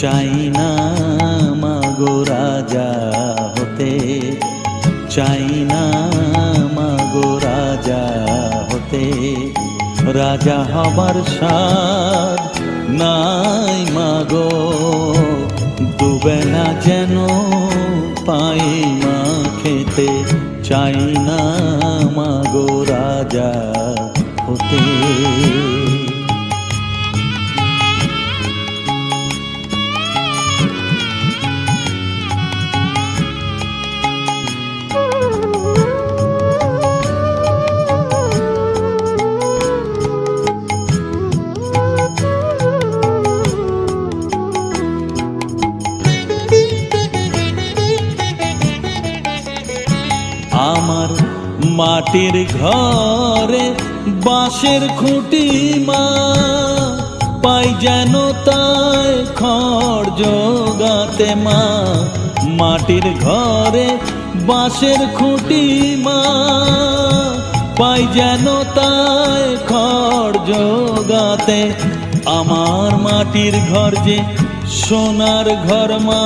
চাই না মাগো রাজা হতে, চাই না মাগো রাজা হতে। রাজা হবার স্বাদ নাই মাগো, দুবেলা যেন পাই মা খেতে। চাই না মাগো রাজা হতে। আমার মাটির ঘরে বাঁশের খুঁটি মা, পাই যেন তাই খড় জোগাতে মা। মাটির ঘরে বাঁশের খুঁটি মা, পাই যেন তাই খড় জোগাতে। আমার মাটির ঘর যে সোনার ঘর মা,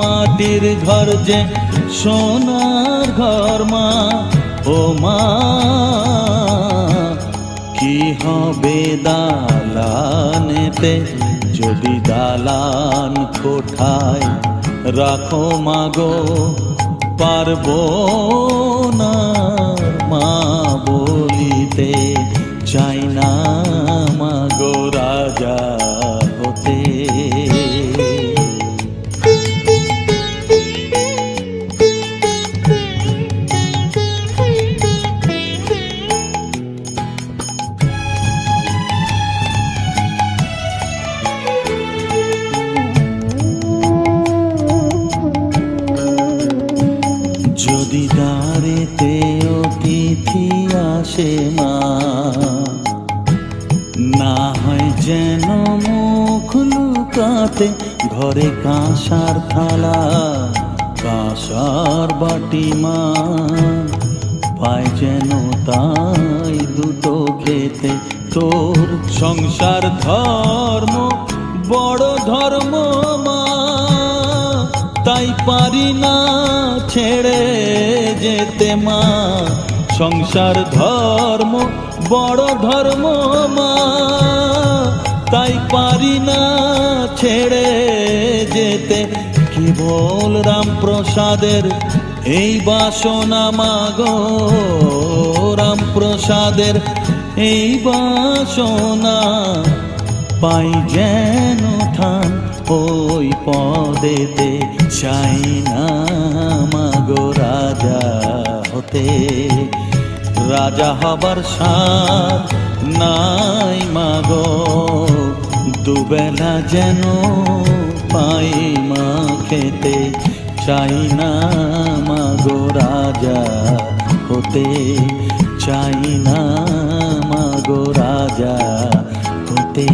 মাটির ঘর যে সোনার ঘর মা। ও মা কি হবে দালানেতে, যদি দালান কোঠায় রাখো মাগো। পারবো না মা বলিতে, চাই না মাগো রাজা হতে। যদি দ্বারেতে অতিথি আসে মা, না হয় যেন মুখ লুকাতে। ঘরে কাঁসার থালা কাঁসার বাটি মা, পাই যেন তাই দুটো খেতে। তোর সংসার ধর্ম বড় ধর্ম মা, তাই পারি না ছেড়ে যেতে মা। সংসার ধর্ম বড় ধর্ম মা, তাই পারি না ছেড়ে যেতে। কেবল রামপ্রসাদের এই বাসনা মাগো, রামপ্রসাদের এই বাসনা। পাই যেন থান ওই পদেতে, চাই না মাগো রাজা হতে। রাজা হবার স্বাদ নাই মাগো, দুবেলা যেন পাই মা খেতে। চাই না মাগো রাজা হতে, চাই না মাগো রাজা হতে।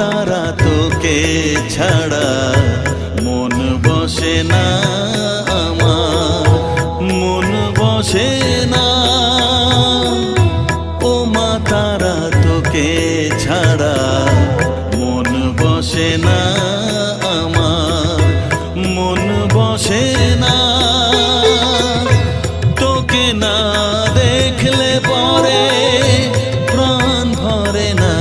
তারা তোকে ছাড়া মন বসে না আমার, মন বসে না। ও মা তারা তোকে ছাড়া মন বসে না আমার, মন বসে না। তোকে না দেখলে পরে প্রাণ ভরে না,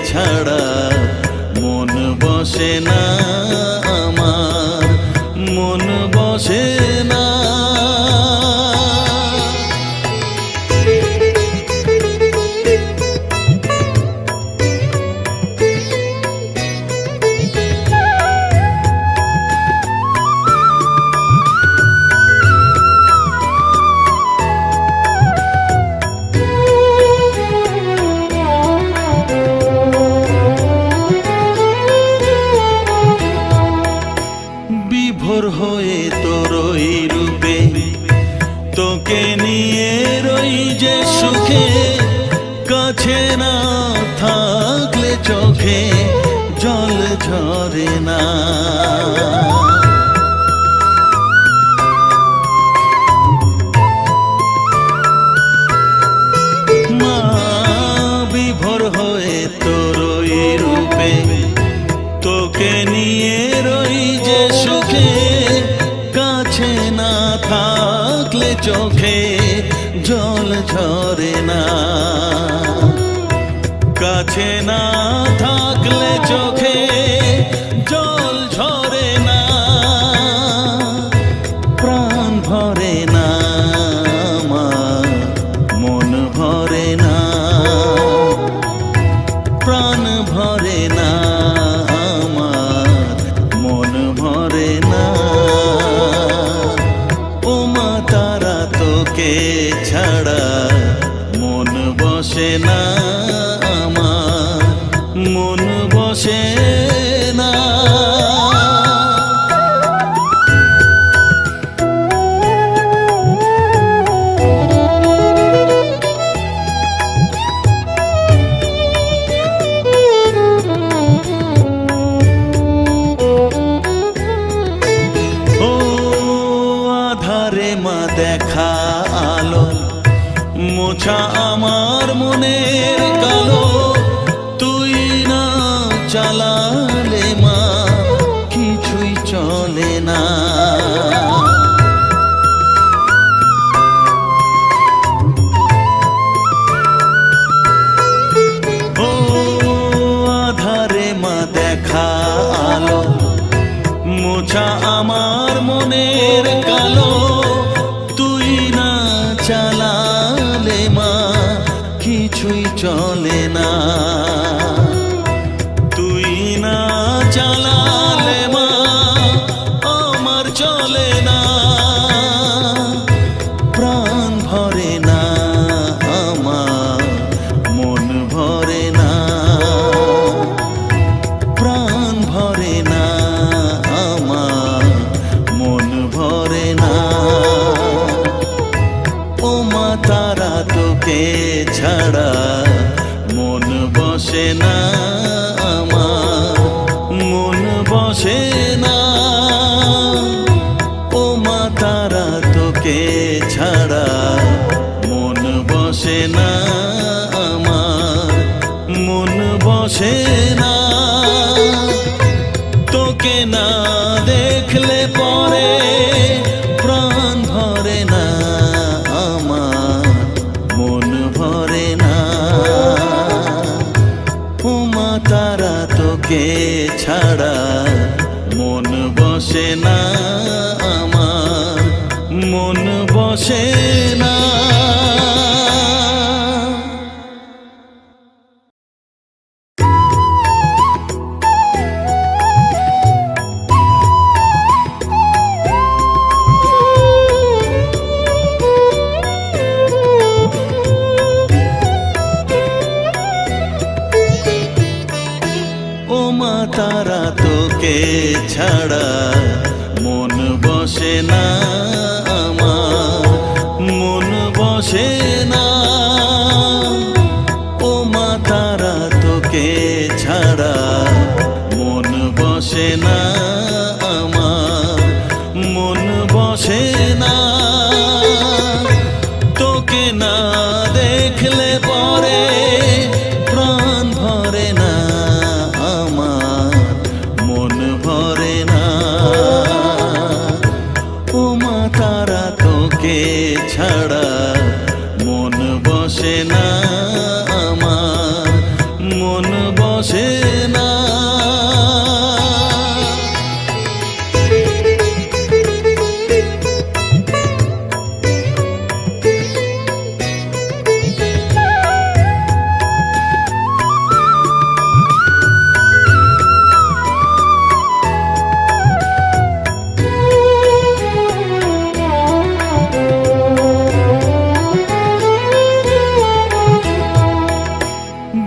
ছাড়া মন চোখে জল ঝরে না। মা বিভোর হয়ে তোর ওই রূপে, তোকে নিয়ে রই যে সুখে, কাছে না থাকলে চোখে জল ঝরে না। কাছে না থাকলে চোখে জল ঝরে না, প্রাণ ভরে না আমার, মন ভরে না, প্রাণ ভরে না আমার, মন ভরে না। ও মা তারা তোকে ছাড়া মন বসে না আমার, মন বসে না। ও আধারে মা দেখা আলো, মোছা আমার মনের কালো, তুই না চালালে মা কিছুই চলে না। ও আধারে মা দেখা আলো, মোছা আমার মনের কালো, তুই না চালালে মা কিছুই চলে না। তুই না চালালে মা আমার চলে না, প্রাণ ভরে না আমার, মন ভরে না, প্রাণ ভরে না আমার, মন ভরে না। ও মা তারা তোকে ছাড়া মন বসে না আমার, মন বসে না। ও মা তারা তোকে ছাড়া মন বসে না আমার, মন বসে না। তোকে না দেখলে পরে প্রাণ ভরে না আমার, মন ভরে না। ও মা তারা তোকে ছাড়া মন বসে না আমার, মন বসে না। ও মা তারা তোকে ছাড়া মন বসে না আমার, মন বসে না। ও মা তারা তোকে ছাড়া মন বসে না আমার, মন বসে না। তোকে না দেখলে পরে প্রাণ ভরে না আমার, মন ভরে না। ও মা তারা তোকে ছাড়া মন বসে না আমার, মন বসে না।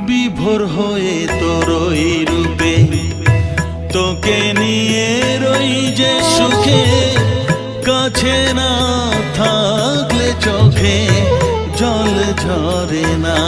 বিভোর হয়ে তোর ওই রূপে, তোকে নিয়ে রই যে সুখে, কাছে না থাকলে চোখে জল ঝরে না।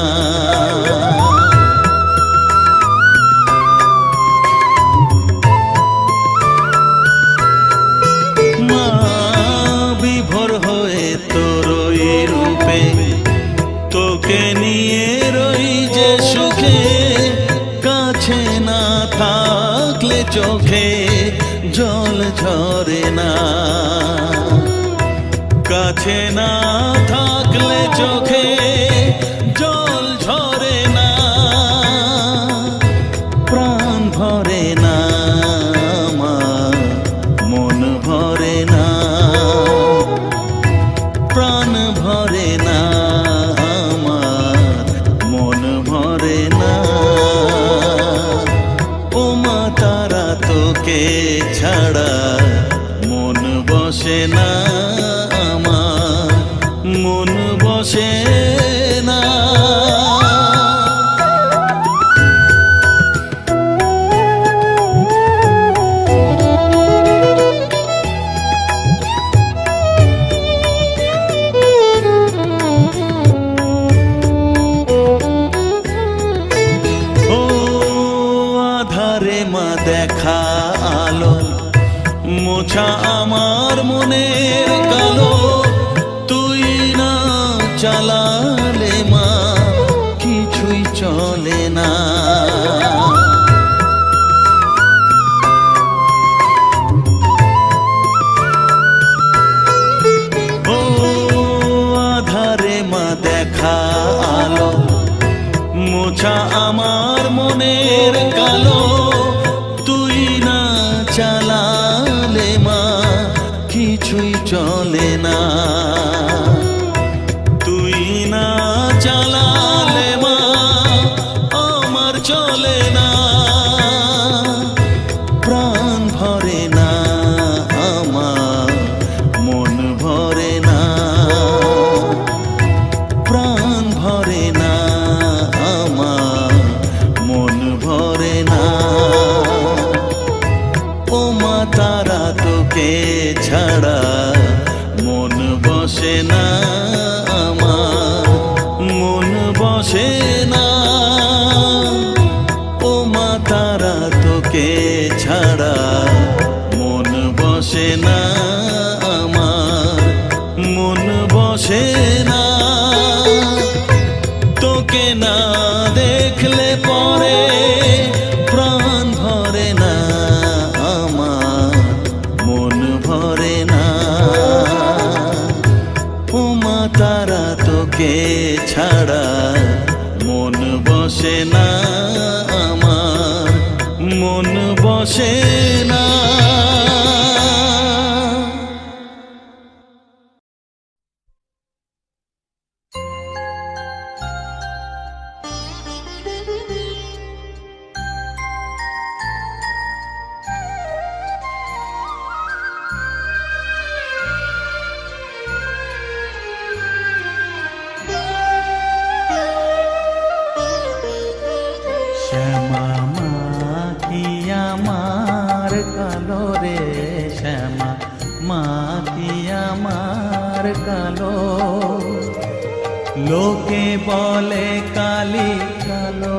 থাকলে চোখে জল ঝরে না, কাছে না থাকলে চোখে জল ঝরে না, প্রাণ ভরে না আমার, মন ভরে না, প্রাণ ভরে না আমার, মন ভরে না। ও মা তারা তোকে ছাড়া মন বসে না আমার, মন বসে না। মা দেখা আলো মোছা আমার মনের কালো, তুই না চালালে মা কিছুই চলে না। ও আধারে মা দেখা আলো মোছা আমার মনের কালো, তুই না চালালে মা কিছুই চলে না, তুই না চালালে মা আমার চলে না, প্রাণ ভরে না আমার, মন ভরে না, প্রাণ ভরে না আমার, মন ভরে না। ও মা তারা তোকে ছাড়া মন বসে না আমার, মন বসে না। ও মা তারা তোকে ছাড়া মন বসে না আমার, মন বসে না। তোকে না দেখলে পরে প্রাণ ভরে না আমার, মন ভরে না। ও মা তারা তোকে ছাড়া মন বসে না আমার, মন বসে না। শ্যামা মা কি আমার কালো রে, শ্যামা মা কি আমার কালো, লোকে বলে কালি কালো,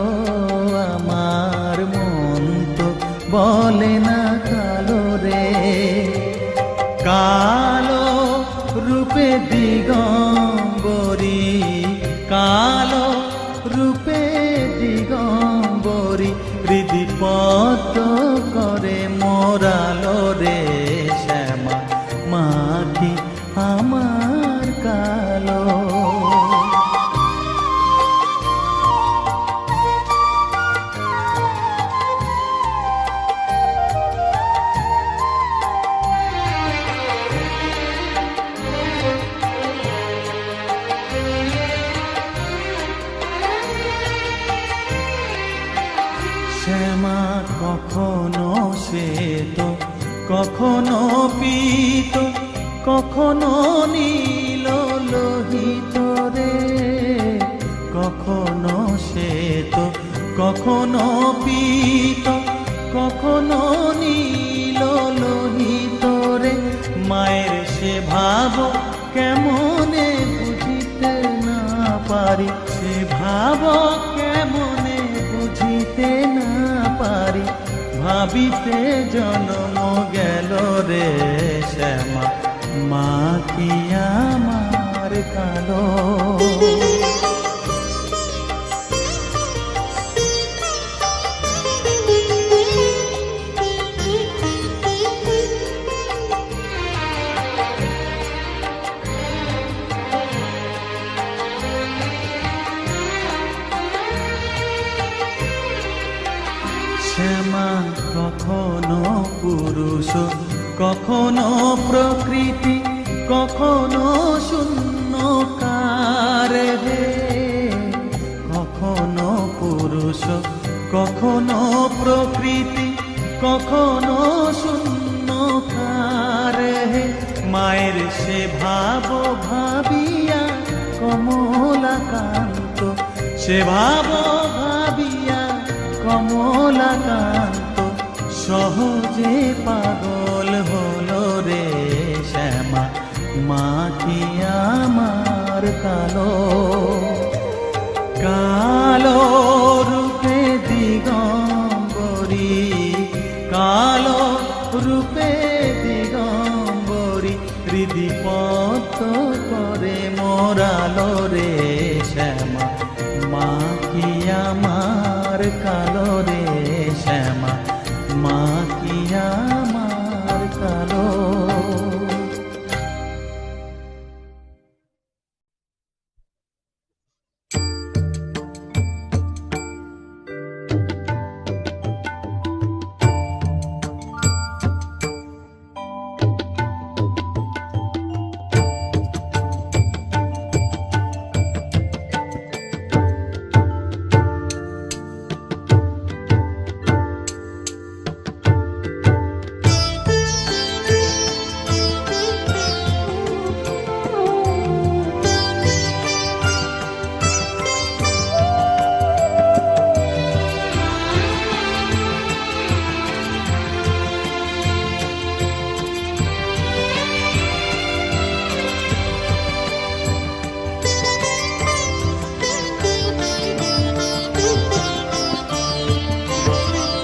আমার মন তো বলে না কালো রে। কালো রূপে দিগম্বরী, কালো রূপে দিগম্বরী, হৃদিপদ্ম করে মোরালো রে, শ্যামা মা কি আমার কালো। শ্যামা কখনো শ্বেত, কখনো পীত, কখনো নীল লোহিত রে, কখনো শ্বেত, কখনো পীত, কখনো নীল লোহিত রে। মায়ের সে ভাব কেমনে বুঝিতে না পারি, সে ভাব কেমনে বুঝিতে না পারি, ভাবিতে জন্ম গেল রে, শ্যামা মা কি আমার কালো। শ্যামা কখনো পুরুষ, কখনো প্রকৃতি, কখনো শূন্যকার হে। কখনো পুরুষ, কখনো প্রকৃতি, কখনো শূন্যকার হে। মায়ের সে ভাব ভাবিয়া কমলাকান্ত, সে ভাব ভাবিয়া কমলাকান্ত সহজে পাগল হলো রে শ্যামা। মা কি আমার কালো, কালো রূপে দিগম্বরী, কালো রূপে দিগম্বরী হৃদি পদ্ম করে মোরালো রে শ্যামা। মা কি আমার কালো রে শ্যামা, মা কি আমার কালো।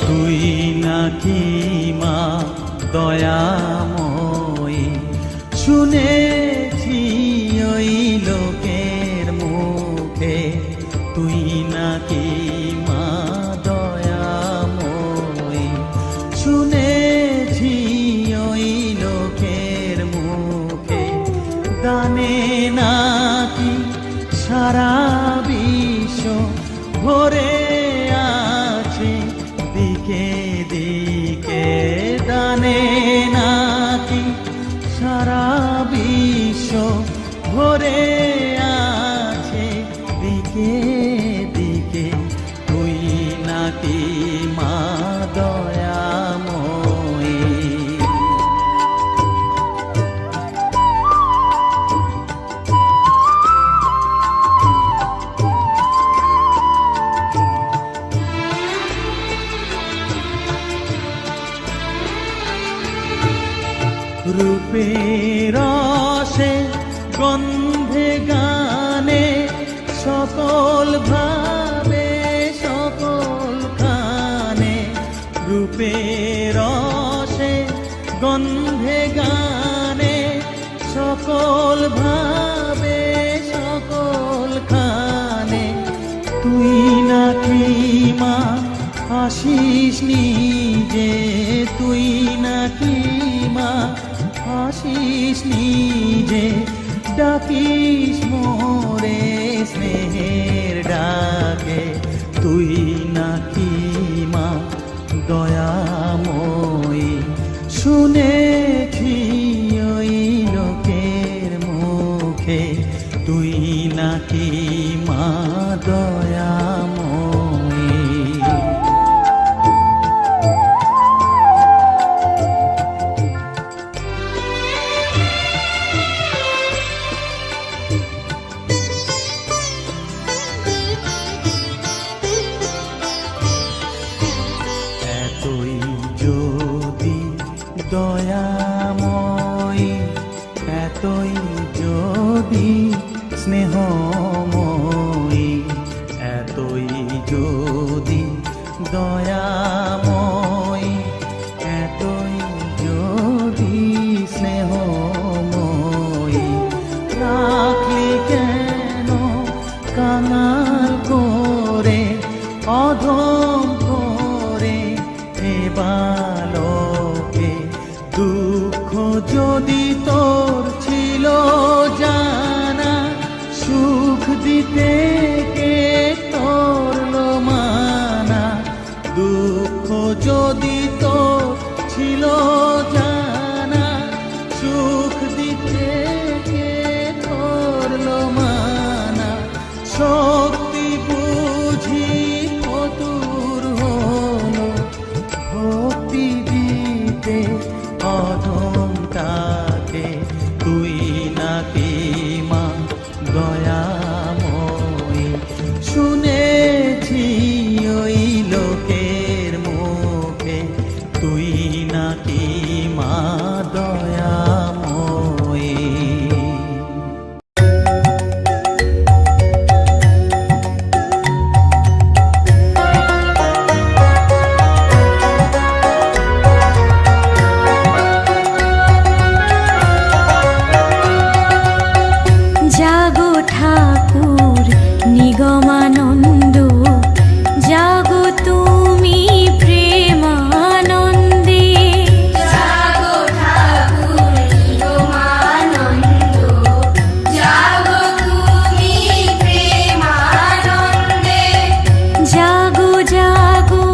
তুই নাকি মা দয়াময়ী, শুনেছি ওই লোকের মুখে। তুই নাকি মা দয়াময়ী, শুনেছি ওই লোকের মুখে। দানে নাকি সারা বিশ্ব ভরে আছে দিকে দিকে। দানে নাকি সারা বিশ্ব ভরে আছে দিকে দিকে। তুই নাকি মা দয়াময়ী। রূপের রসে গন্ধে গানে সকল ভাবে সকল খানে। রূপের রসে গন্ধে গানে সকল ভাবে সকল খানে। তুই নাকি মা আসিস নিজে, তুই নাকি মা আসিস নিজে। ডাকিস মোরে স্নেহের ডাকে। তুই নাকি মা দয়াময়ী, শুনেছি ওই লোকের মুখে। তুই নাকি মা দয়াময়ী। দয়াময়ী, এতই যদি স্নেহময়ী, এতই যদি দয়াময়ী, এতই যদি স্নেহময়ী। রাখলি কেন কাঙাল করে, অধম করে হে বালকে। দুঃখ যদি তোর ছিল জানা, সুখ দিতে কে তোর মানা। দুঃখ যদি তো ছিল জানা, সুখ দিতে কে করলো মানা, শক্তি বুঝি কতুর হলো, ভক্তি দিতে অধমটাকে, তুই নাকি মা দয়াময়ী। শুনেছি ওই লোকের মুখে, তুই নাকি মা দয়াময়ী। জাগো ঠাকুর নিগমানন্দ, জাগো তুমি প্রেমানন্দে। জাগো ঠাকুর নিগমানন্দ, জাগো তুমি প্রেমানন্দে। জাগো জাগো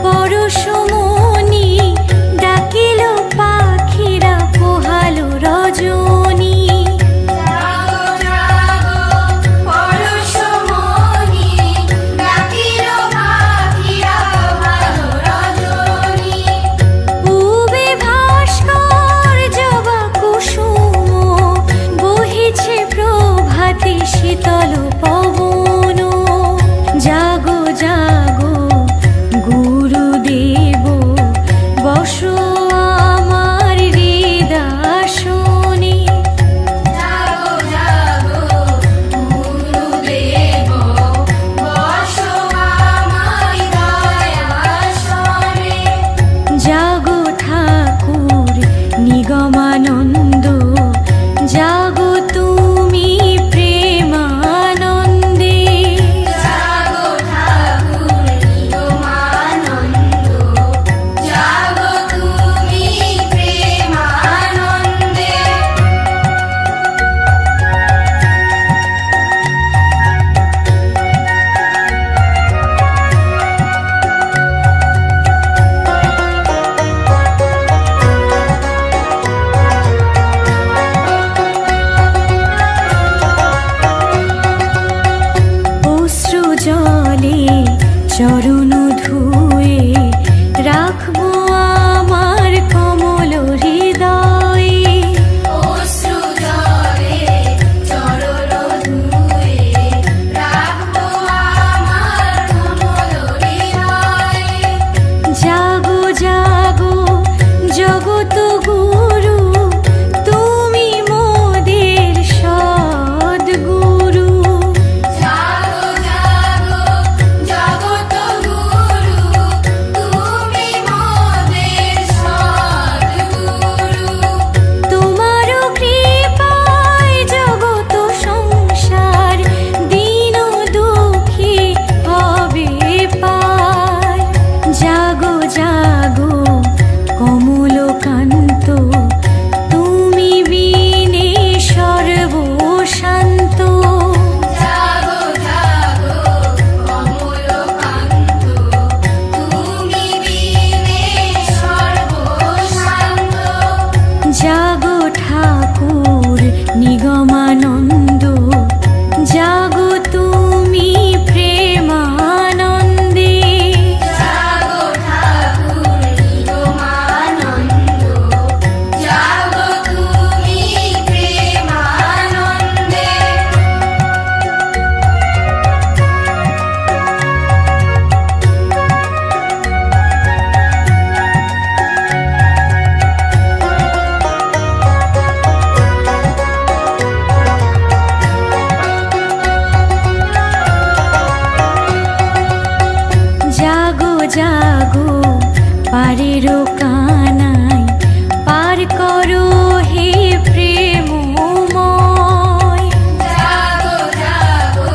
পরশমণি, ডাকিল পাখিরা পোহালো রজনী। জাগো জাগো পরশমণি, ডাকিল পাখিরা ভালো রজনী। পূবে ভাস্কর জবা কুসুম, বহিছে প্রভাতে শীতল পবন। জাগো জাগো গুরুদেব, বসো আমার হৃদয়াসনে। জাগো জাগো গুরুদেব, বসো আমার দয়াসনে। জাগো ঠাকুর নিগমানন্দ, জাগো তুমি প্রেমানন্দে। জাগো ঠাকুর নিগমানন্দ, জাগো তুমি প্রেমানন্দে। অশ্রু জলে চরণ ধুয়ে, রাখবো আমার কমল হৃদয়ে। অশ্রু জলে চরণ ধুয়ে, রাখবো আমার কমল হৃদয়ে। জাগো জাগো জগত গুরু, তুমি মোদের সদ্গুরু। জাগো জাগো জগত গুরু, তুমি মোদের সদ্গুরু। তোমারও কৃপায় জগত সংসার, দীন দুঃখী হবে পার। জাগো জাগো কমলকান্ত, তুমি বিনে সর্বশান্ত। জাগো জাগো কমলকান্ত, তুমি বিনে সর্বশান্ত। জাগো ঠাকুর নিগমানন্দ, জাগো তুমি প্রেমানন্দে। জাগো ঠাকুর নিগমানন্দ, জাগো তুমি প্রেমানন্দে। জাগো জাগো পারের কানাই, পার করো হে প্রেমময়। জাগো জাগো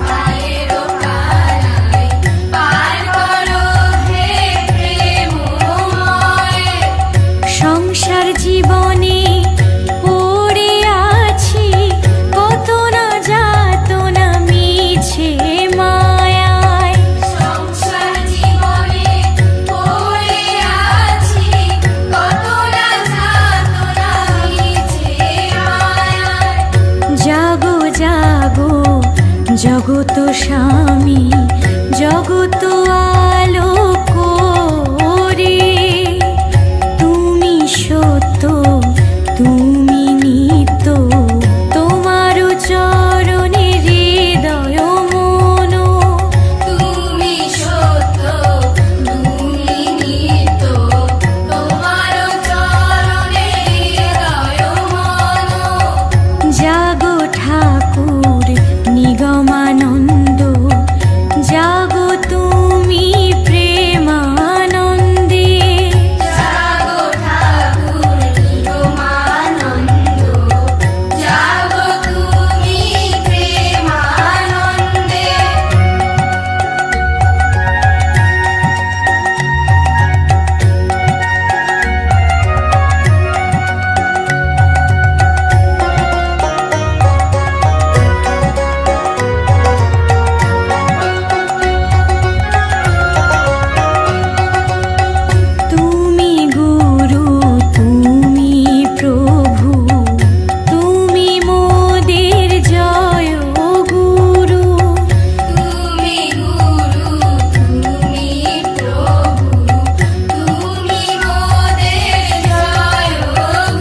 পায়ের কানাই, পার করো হে প্রেমময়। সংসার জীবনে পড়ে আছি, কত না যাতনা মিছে মায়ায়। সংসার জীবনে পড়ে জগত স্বামী জগত আলোক করে, তুমি সত্য তুমি নিত্য, তোমার চরণে হৃদয় মন। তুমি সত্য তুমি নিত্য, তোমার চরণে হৃদয় মন। জাগো ঠাকুর নিগমানন্দ, জাগো তুমি প্রেমানন্দে। জাগো ঠাকুর নিগমানন্দ, জাগো তুমি প্রেমানন্দে। তুমি গুরু তুমি প্রভু, তুমি মোদের জয় গুরু। তুমি গুরু তুমি প্রভু, তুমি মোদের জয়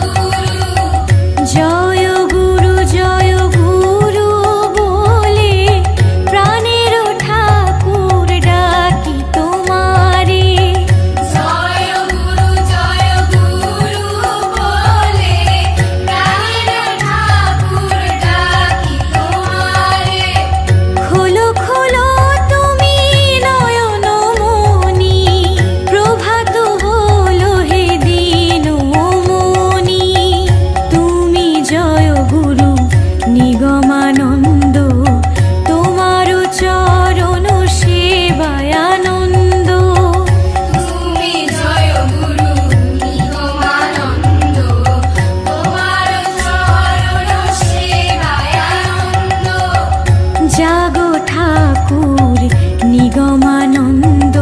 গুরু। জয় গুরু বলে প্রাণের ঠাকুর ডাকি তোমারে। জয় গুরু বলে প্রাণের ঠাকুর ডাকি তোমারে। খোলো খোলো তুমি নয়ন মনি, প্রভাত হলো হে দিন মনি। তুমি জয় গুরু নিগমানন্দ, তোমার চরণ সেবায় আনন্দ। তুমি জয় গুরু নিগমানন্দ, তোমার চরণ সেবায় আনন্দ। জাগো ঠাকুর নিগমানন্দ,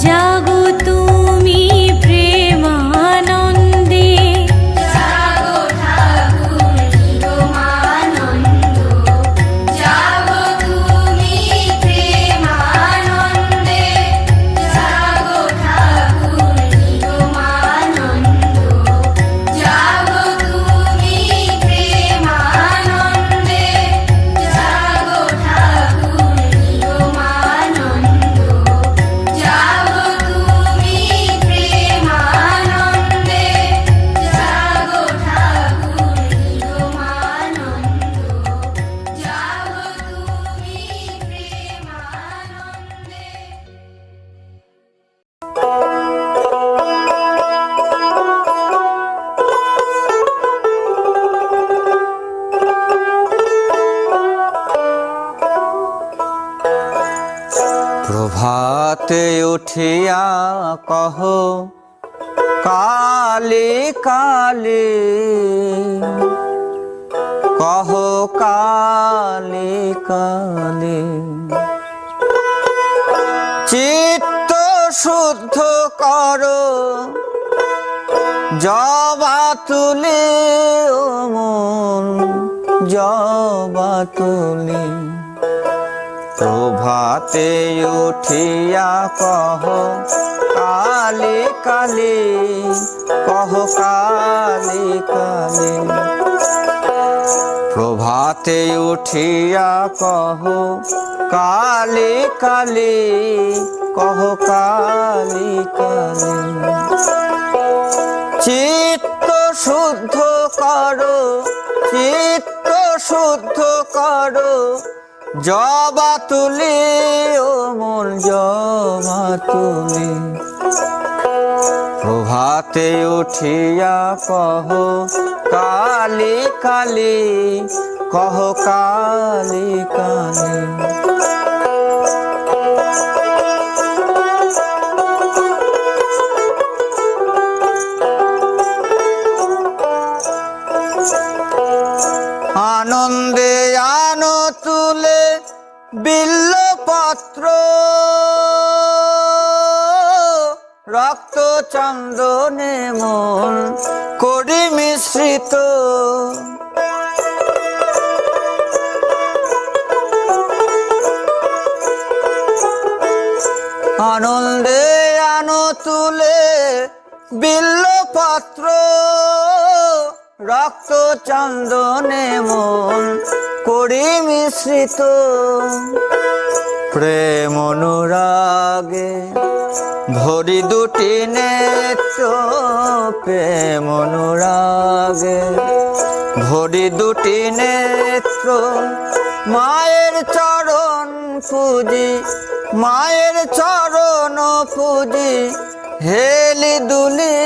জাগো তুমি প্রেমানন্দে। জাগো ঠাকুর নিগমানন্দ, জাগো তুমি প্রেমানন্দে। জাগো ঠাকুর নিগমানন্দ, জাগো তুমি প্রেমানন্দে। জাগো ঠাকুর নিগমানন্দ, জাগো তুমি প্রেমানন্দে। জাগো ঠাকুর নিগমানন্দ, জাগো তুমি প্রভাতে উঠিয়া কহ কালে কালে, কহ কালে কালে। চিত্ত শুদ্ধ করো জবা তুলে ও মন জবা তুলে। প্রভাতে উঠিয়া কহ কালে কালে, কহ কালে কালে। প্রভাতে উঠিয়া কহ কালে কালে, কহ কালে কালে। চিত্ত শুদ্ধ করো চিত্ত শুদ্ধ করো জবা তুলে ও মন জবা তুলে। প্রভাতে উঠিয়া কহ কালে কালে, কহ কালে কালে। আনন্দে আনো তুলে বিল্লপত্র, রক্ত চন্দনে মন করি মিশ্রিত। আনন্দে আনো তুলে বিল্লপত্র, রক্ত চন্দনে মন করি মিশ্রিত। প্রেম অনুরাগে ভরি দুটি নেত্র, প্রেম অনুরাগে ভরি দুটি নেত্র। মায়ের চরণ পুজি, মায়ের চরণ পুজি, হেলি দুলি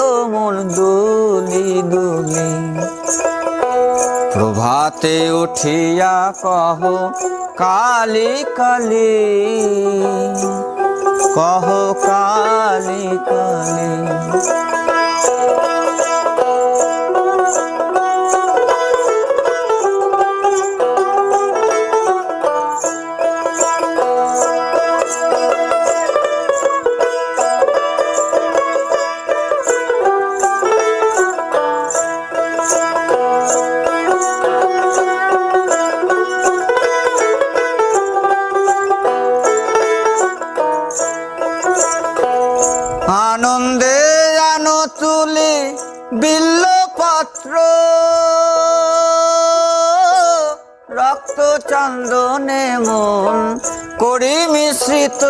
ও মন দুলি দুলি। প্রভাতে উঠিয়া কহ কালী কালী, কহ কালী কালী। আনন্দে আনো তুলি বিল্লপত্র, রক্ত চন্দনে মন করি মিশ্রিত।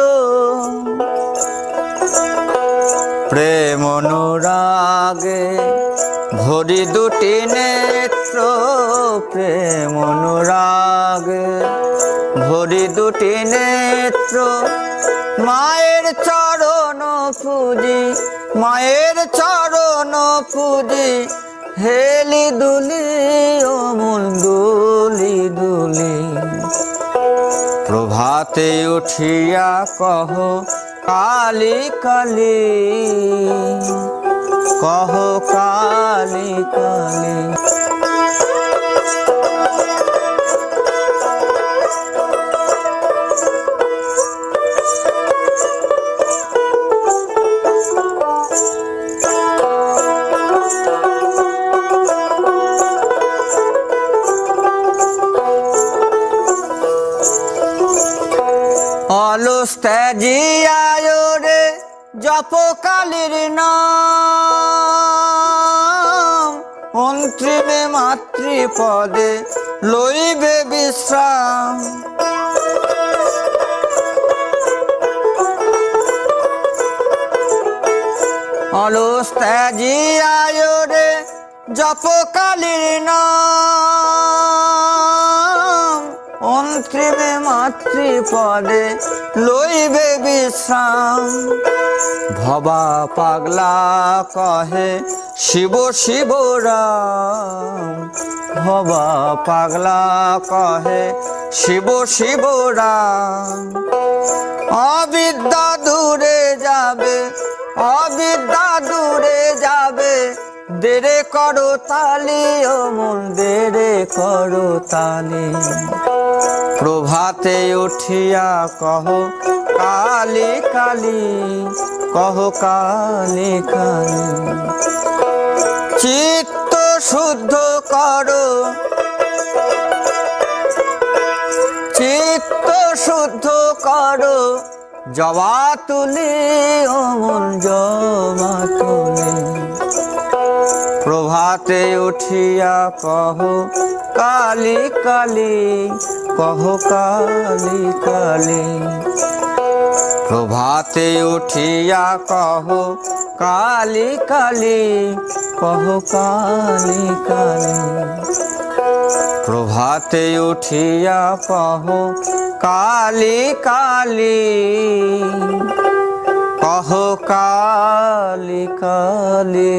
প্রেম অনুরাগে ভরি দুটি নেত্র, প্রেম অনুরাগে ভরি দুটি নেত্র। মায়ের চরণ পুজি, মায়ের চরণ পুজি, হেলি দুলি ও মন দুলি দুলি। প্রভাতে উঠিয়া কহ কালী কালী, কহ কালী কালী। অলস ত্যাজিয়ায় রে জপ কালীর নাম, অন্তিমে মাতৃপদে লইবে বিশ্রাম। অলস ত্যাজিয়ায় রে জপ কালীর নাম, অন্তিমে মাতৃপদে লইবে বিশ্রাম। ভবা পাগলা কহে শিব শিব রাম, ভবা পাগলা কহে শিব শিব রাম। অবিদ্যা দূরে যাবে, অবিদ্যা দূরে যাবে, দেরে করো তালি ও মন দেরে করো তালি। প্রভাতে উঠিয়া কহ কালী কালী, কহ কালী কালী। চিত্ত শুদ্ধ করো, চিত্ত শুদ্ধ করো, জবা তুলি ও মন জবা তুলি। প্রভাতে উঠিয়া কহ কালী কালী, কহ কালী কালী। প্রভাতে উঠিয়া কহ কালী কালী, কহ কালী কালী। প্রভাতে উঠিয়া কহ কালী কালী, কহ কালী কালী।